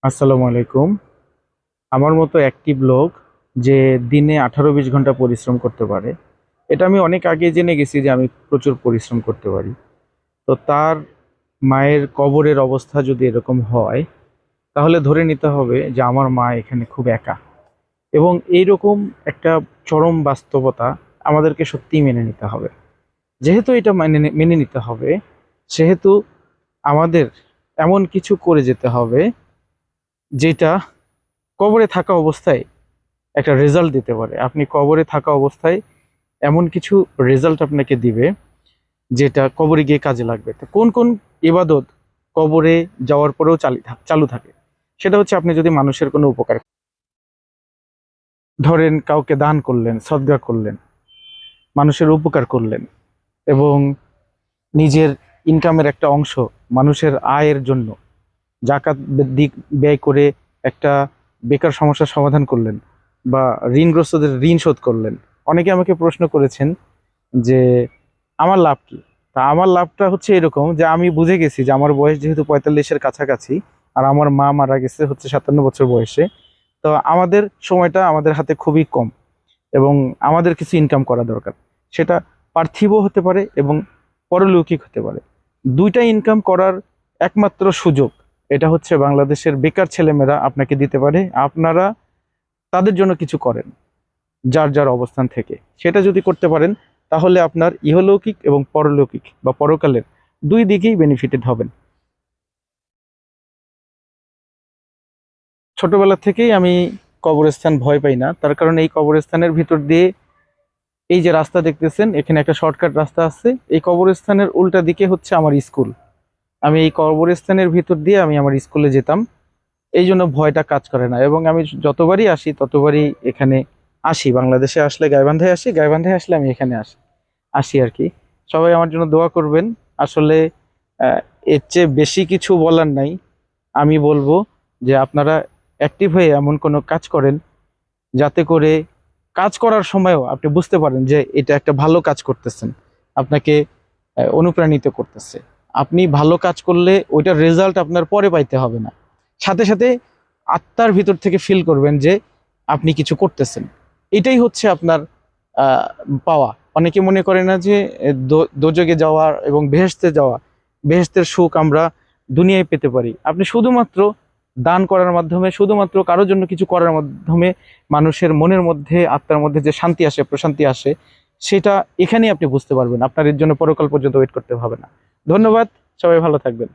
আসসালামু আলাইকুম। আমার মতো অ্যাক্টিভ লোক যে দিনে 18-20 ঘন্টা পরিশ্রম করতে পারে, এটা আমি অনেক আগে জেনে গেছি যে আমি প্রচুর পরিশ্রম করতে পারি। তো তার মায়ের কবরের অবস্থা যদি এরকম হয়, তাহলে ধরে নিতে হবে যে আমার মা এখানে খুব একা। এবং এইরকম একটা চরম বাস্তবতা আমাদেরকে সত্যিই মেনে নিতে হবে। যেহেতু এটা মেনে নিতে হবে, সেহেতু আমাদের এমন কিছু করে যেতে হবে যেটা কবরে থাকা অবস্থায় একটা রেজাল্ট দিতে পারে। আপনি কবরে থাকা অবস্থায় এমন কিছু রেজাল্ট আপনাকে দিবে যেটা কবরে গিয়ে কাজে লাগবে। তো কোন কোন ইবাদত কবরে যাওয়ার পরেও চালু থাকে, সেটা হচ্ছে আপনি যদি মানুষের কোনো উপকার, ধরেন কাউকে দান করলেন, সদগা করলেন, মানুষের উপকার করলেন, এবং নিজের ইনকামের একটা অংশ মানুষের আয়ের জন্য জাকাত দিক ব্যয় করে একটা বেকার সমস্যার সমাধান করলেন, বা ঋণগ্রস্তদের ঋণ শোধ করলেন। অনেকে আমাকে প্রশ্ন করেছেন যে আমার লাভ কি। তা আমার লাভটা হচ্ছে এরকম যে আমি বুঝে গেছি যে আমার বয়স যেহেতু 45-এর কাছাকাছি, আর আমার মা মারা গেছে হচ্ছে 57 বছর বয়সে। তো আমাদের সময়টা আমাদের হাতে খুবই কম, এবং আমাদের কিছু ইনকাম করা দরকার। সেটা পার্থিব হতে পারে এবং পরলৌকিক হতে পারে। দুইটা ইনকাম করার একমাত্র সুযোগ এটা হচ্ছে বাংলাদেশের বেকার ছেলেমেয়েরা আপনাকে দিতে পারে। আপনারা তাদের জন্য কিছু করেন যার যার অবস্থান থেকে। সেটা যদি করতে পারেন, তাহলে আপনার ইহলৌকিক এবং পরলৌকিক বা পরকালের দুই দিকেই বেনিফিটেড হবেন। ছোটবেলা থেকেই আমি কবরস্থান ভয় পাই না, তার কারণ এই কবরস্থানের ভিতর দিয়ে, এই যে রাস্তা দেখতেছেন, এখানে একটা শর্টকাট রাস্তা আছে। এই কবরস্থানের উল্টা দিকে হচ্ছে আমার স্কুল। আমি এই কবরস্থানের ভিতর দিয়ে আমি আমার স্কুলে যেতাম। এই জন্য ভয়টা কাজ করে না, এবং আমি যতবারই আসি ততবারই এখানে আসি। বাংলাদেশে আসলে গাইবান্ধায় আসি, গাইবান্ধায় আসলে আমি এখানে আসি আসি আর কি। সবাই আমার জন্য দোয়া করবেন। আসলে আহ, এর চেয়ে বেশি কিছু বলার নাই। আমি বলবো যে আপনারা অ্যাক্টিভ হয়ে এমন কোনো কাজ করেন যাতে করে কাজ করার সময়ও আপনি বুঝতে পারেন যে এটা একটা ভালো কাজ করতেছেন, আপনাকে অনুপ্রাণিত করতেছে। আপনি ভালো কাজ করলে ওইটার রেজাল্ট আপনার পরে পাইতে হবে না, সাথে সাথে আত্মার ভিতর থেকে ফিল করবেন যে আপনি কিছু করতেছেন। এটাই হচ্ছে আপনার আহ, পাওয়া। অনেকে মনে করে না যে দোজগে যাওয়া এবং বেহেশতে যাওয়া, বেহেশতের সুখ আমরা দুনিয়ায় পেতে পারি। আপনি শুধুমাত্র দান করার মাধ্যমে, শুধুমাত্র কারোর জন্য কিছু করার মাধ্যমে মানুষের মনের মধ্যে, আত্মার মধ্যে যে শান্তি আসে, প্রশান্তি আসে, সেটা এখানেই আপনি বুঝতে পারবেন। আপনার এর জন্য পরকাল পর্যন্ত ওয়েট করতে হবে না। ধন্যবাদ। সবাই ভালো থাকবেন।